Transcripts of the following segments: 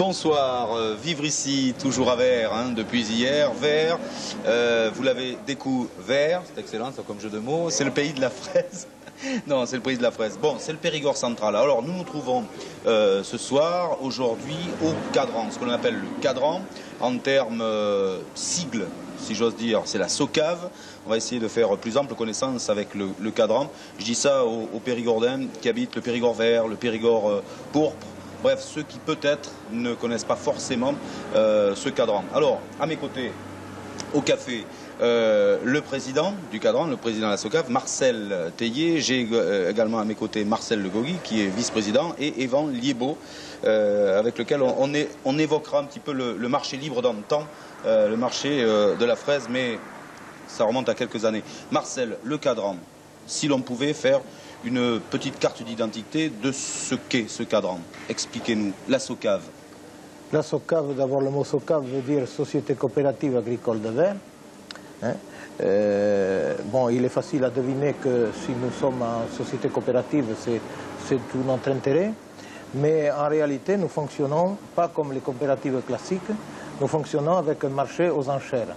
Bonsoir, vivre ici, toujours à Vers, hein, depuis hier. Vers, vous l'avez découvert, c'est excellent, ça comme jeu de mots, c'est le pays de la fraise. Non, c'est le pays de la fraise. Bon, c'est le Périgord central. Alors, nous nous trouvons ce soir, aujourd'hui, au cadran, ce qu'on appelle le cadran, en termes sigle, si j'ose dire, c'est la SOCAV. On va essayer de faire plus ample connaissance avec le cadran. Je dis ça aux Périgordins qui habitent le Périgord vert, le Périgord pourpre. Bref, ceux qui peut-être ne connaissent pas forcément ce cadran. Alors, à mes côtés, au café, le président du cadran, le président de la SOCAV, Marcel Tellier. J'ai également à mes côtés Marcel Le Gogui, qui est vice-président, et Evan Liébaud, avec lequel on évoquera un petit peu le marché libre dans le temps, le marché de la fraise, mais ça remonte à quelques années. Marcel, le cadran, si l'on pouvait faire une petite carte d'identité de ce qu'est ce cadran. Expliquez-nous, la SOCAV. La SOCAV, d'abord le mot SOCAV veut dire Société coopérative agricole de Vers. Hein. Bon, il est facile à deviner que si nous sommes en société coopérative, c'est tout notre intérêt. Mais en réalité, nous fonctionnons pas comme les coopératives classiques, nous fonctionnons avec un marché aux enchères.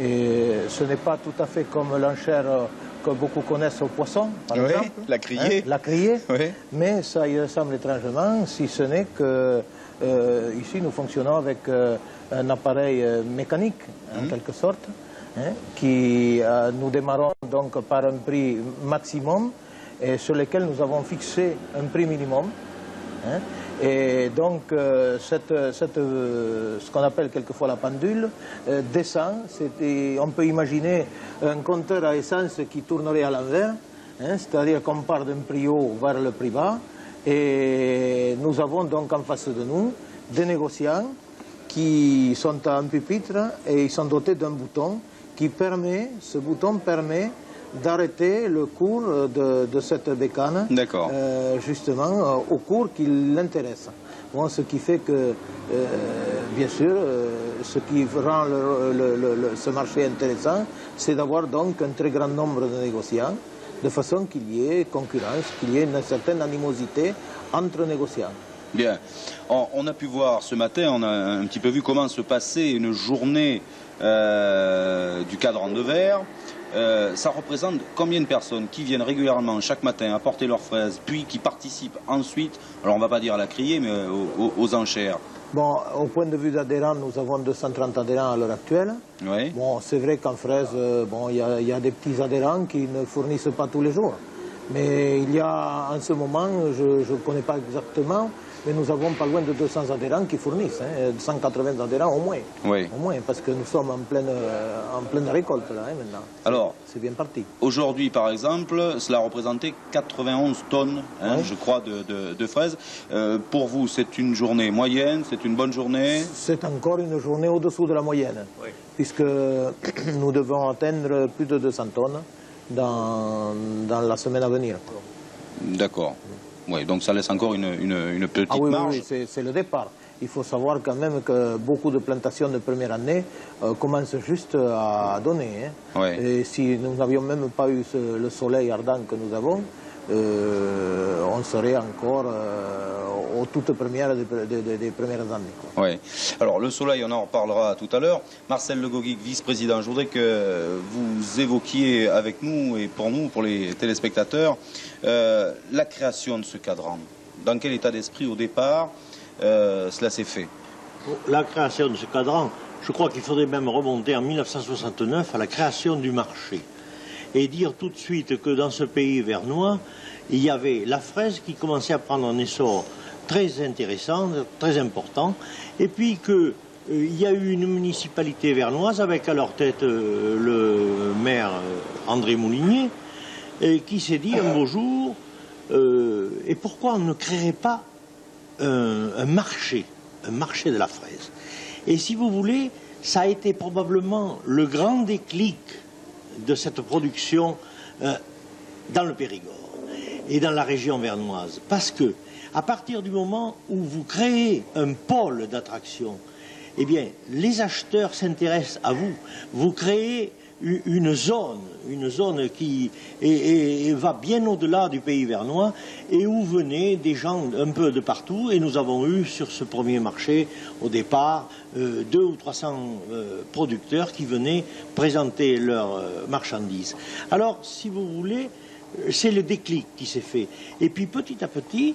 Et ce n'est pas tout à fait comme l'enchère que beaucoup connaissent au poisson, par exemple. La criée. Hein, la criée, oui. Mais ça y ressemble étrangement, si ce n'est que ici nous fonctionnons avec un appareil mécanique, en quelque sorte, hein, qui nous démarrons donc par un prix maximum et sur lequel nous avons fixé un prix minimum. Hein, et donc ce qu'on appelle quelquefois la pendule descend. On peut imaginer un compteur à essence qui tournerait à l'envers, hein, c'est-à-dire qu'on part d'un prix haut vers le prix bas, et nous avons donc en face de nous des négociants qui sont à un pupitre et ils sont dotés d'un bouton qui permet, ce bouton permet d'arrêter le cours de cette bécane, justement au cours qui l'intéresse. Bon, ce qui fait que, bien sûr, ce qui rend ce marché intéressant, c'est d'avoir donc un très grand nombre de négociants, de façon qu'il y ait concurrence, qu'il y ait une certaine animosité entre négociants. Bien. On a pu voir ce matin, on a un petit peu vu comment se passait une journée du cadran de Vers. Ça représente combien de personnes qui viennent régulièrement chaque matin apporter leurs fraises, puis qui participent ensuite, alors on ne va pas dire à la criée, mais aux enchères? Bon, au point de vue d'adhérents, nous avons 230 adhérents à l'heure actuelle. Oui. Bon, c'est vrai qu'en fraise, bon, il y a des petits adhérents qui ne fournissent pas tous les jours. Mais il y a en ce moment, je ne connais pas exactement, mais nous avons pas loin de 200 adhérents qui fournissent, hein, 180 adhérents au moins. Oui. Au moins, parce que nous sommes en pleine récolte là, hein, maintenant. Alors, c'est bien parti. Aujourd'hui, par exemple, cela représentait 91 tonnes, hein, oui, je crois, de fraises. Pour vous, c'est une journée moyenne, c'est une bonne journée? C'est encore une journée au-dessous de la moyenne, oui, puisque nous devons atteindre plus de 200 tonnes dans la semaine à venir. D'accord. Oui, donc ça laisse encore une petite marge. Oui, c'est le départ. Il faut savoir quand même que beaucoup de plantations de première année commencent juste à donner. Hein. Oui. Et si nous n'avions même pas eu le soleil ardent que nous avons, on serait encore aux toutes premières des premières années. Quoi. Oui. Alors le soleil, on en reparlera tout à l'heure. Marcel Le Gogui, vice-président, je voudrais que vous évoquiez avec nous et pour nous, pour les téléspectateurs, la création de ce cadran. Dans quel état d'esprit au départ cela s'est fait? La création de ce cadran, je crois qu'il faudrait même remonter en 1969 à la création du marché. Et dire tout de suite que dans ce pays vernois, il y avait la fraise qui commençait à prendre un essor très intéressant, très important, et puis qu'il y a eu une municipalité vernoise avec à leur tête le maire André Moulinier, qui s'est dit un beau jour, et pourquoi on ne créerait pas un marché de la fraise? Et si vous voulez, ça a été probablement le grand déclic de cette production dans le Périgord et dans la région vernoise. Parce que, à partir du moment où vous créez un pôle d'attraction, eh bien, les acheteurs s'intéressent à vous. Vous créez une zone qui va bien au-delà du pays vernois et où venaient des gens un peu de partout. Et nous avons eu sur ce premier marché, au départ, 200 ou 300 producteurs qui venaient présenter leurs marchandises. Alors, si vous voulez, c'est le déclic qui s'est fait. Et puis petit à petit,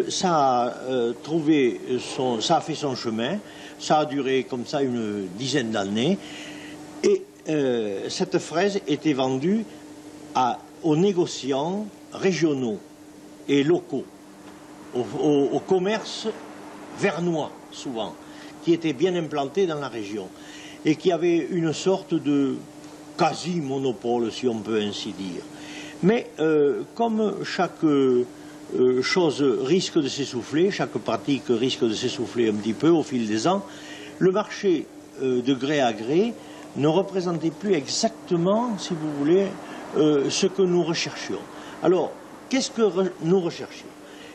ça a fait son chemin. Ça a duré comme ça une dizaine d'années. Et cette fraise était vendue aux négociants régionaux et locaux, au commerce vernois souvent, qui étaient bien implantés dans la région et qui avaient une sorte de quasi-monopole, si on peut ainsi dire. Mais comme chaque chose risque de s'essouffler, chaque pratique risque de s'essouffler un petit peu au fil des ans, le marché de gré à gré ne représentait plus exactement, si vous voulez, ce que nous recherchions. Alors, qu'est-ce que nous recherchions?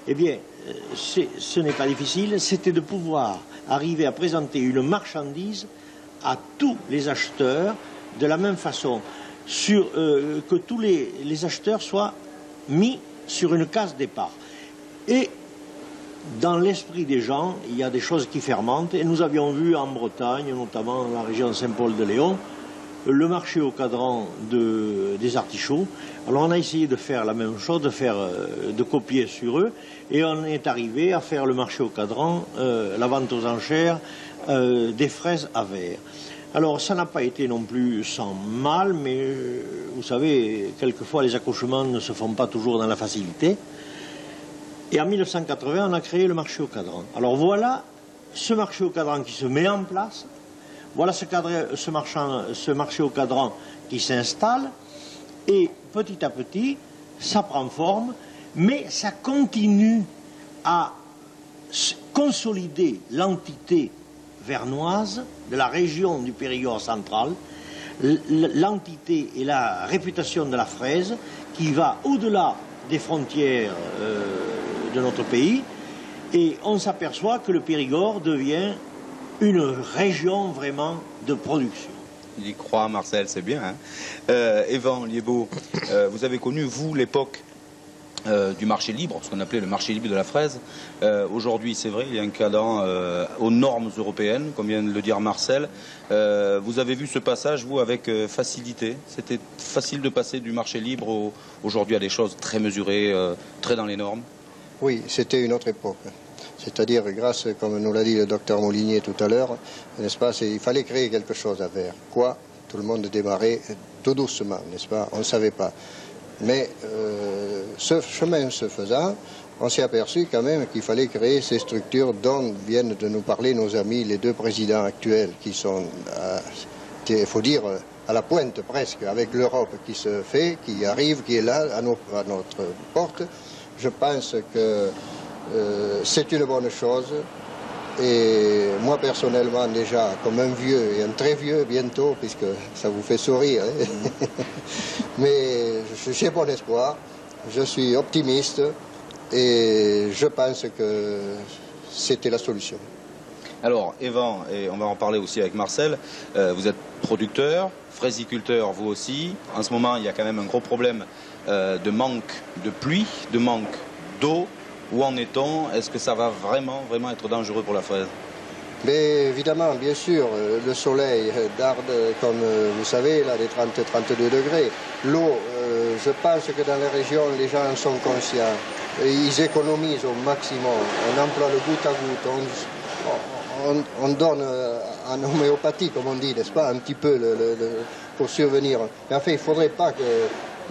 Eh bien, ce n'est pas difficile, c'était de pouvoir arriver à présenter une marchandise à tous les acheteurs de la même façon, que tous les acheteurs soient mis sur une case départ. Et dans l'esprit des gens, il y a des choses qui fermentent, et nous avions vu en Bretagne, notamment dans la région de Saint-Paul-de-Léon, le marché au cadran des artichauts. Alors on a essayé de faire la même chose, de copier sur eux, et on est arrivé à faire le marché au cadran, la vente aux enchères des fraises à verre. Alors ça n'a pas été non plus sans mal, mais vous savez, quelquefois les accouchements ne se font pas toujours dans la facilité. Et en 1980, on a créé le marché au cadran. Alors voilà ce marché au cadran qui se met en place, voilà ce marché au cadran qui s'installe, et petit à petit, ça prend forme, mais ça continue à consolider l'entité vernoise de la région du Périgord central, l'entité et la réputation de la fraise qui va au-delà des frontières de notre pays, et on s'aperçoit que le Périgord devient une région vraiment de production. Il y croit, Marcel, c'est bien. Hein. Evan Liébaud, vous avez connu, vous, l'époque du marché libre, ce qu'on appelait le marché libre de la fraise. Aujourd'hui, c'est vrai, il y a un cadran aux normes européennes, comme vient de le dire Marcel. Vous avez vu ce passage, vous, avec facilité. C'était facile de passer du marché libre aujourd'hui à des choses très mesurées, très dans les normes. Oui, c'était une autre époque. C'est-à-dire, grâce, comme nous l'a dit le docteur Molinier tout à l'heure, n'est-ce pas, il fallait créer quelque chose à faire. Quoi? Tout le monde démarrait tout doucement, n'est-ce pas? On ne savait pas. Mais ce chemin se faisant, on s'est aperçu quand même qu'il fallait créer ces structures dont viennent de nous parler nos amis, les deux présidents actuels, qui sont, il faut dire, à la pointe presque, avec l'Europe qui se fait, qui arrive, qui est là, à notre porte. Je pense que c'est une bonne chose. Et moi, personnellement, déjà, comme un vieux, et un très vieux bientôt, puisque ça vous fait sourire, hein, mais j'ai bon espoir, je suis optimiste, et je pense que c'était la solution. Alors, Evan, et on va en parler aussi avec Marcel, vous êtes producteur, fraisiculteur, vous aussi. En ce moment, il y a quand même un gros problème de manque de pluie, de manque d'eau. Où en est-on? Est-ce que ça va vraiment être dangereux pour la fraise? Mais évidemment, bien sûr, le soleil darde, comme vous savez, là, des 30-32 degrés. L'eau, je pense que dans les régions, les gens en sont conscients. Ils économisent au maximum. On emploie le goutte à goutte. On donne en homéopathie, comme on dit, n'est-ce pas, un petit peu pour survenir. Mais enfin, il ne faudrait pas que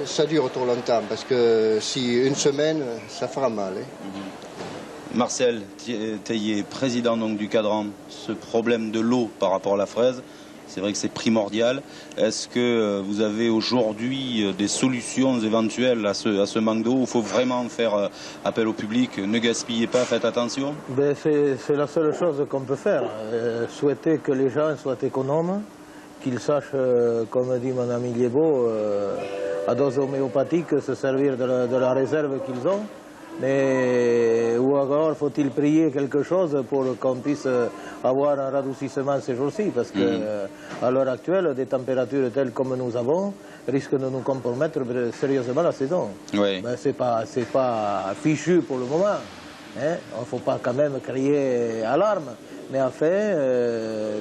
ça dure trop longtemps, parce que si une semaine, ça fera mal. Hein. Marcel Théier, président donc du cadran, ce problème de l'eau par rapport à la fraise, c'est vrai que c'est primordial. Est-ce que vous avez aujourd'hui des solutions éventuelles à ce manque d'eau? Il faut vraiment faire appel au public, ne gaspillez pas, faites attention? C'est la seule chose qu'on peut faire, souhaiter que les gens soient économes, qu'ils sachent, comme dit mon ami Liébaud, à dose homéopathique, se servir de la réserve qu'ils ont, Mais ou alors faut-il prier quelque chose pour qu'on puisse avoir un radoucissement ces jours-ci, parce que à l'heure actuelle, des températures telles comme nous avons risquent de nous compromettre sérieusement la saison. Oui. Ben, c'est pas fichu pour le moment. Hein? Il ne faut pas quand même crier alarme. Mais en fait,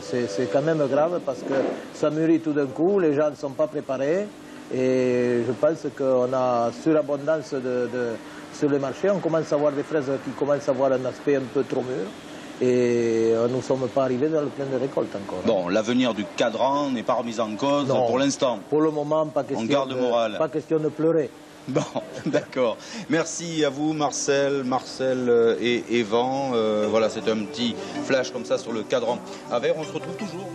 c'est quand même grave parce que ça mûrit tout d'un coup, les gens ne sont pas préparés. Et je pense qu'on a surabondance sur le marché. On commence à voir des fraises qui commencent à avoir un aspect un peu trop mûr. Et nous ne sommes pas arrivés dans le plein de récolte encore. Bon, l'avenir du cadran n'est pas remis en cause pour l'instant. Pour le moment, pas question, on garde le moral. Pas question de pleurer. Bon, d'accord. Merci à vous, Marcel et Evan. Voilà, c'est un petit flash comme ça sur le cadran à verre. On se retrouve toujours.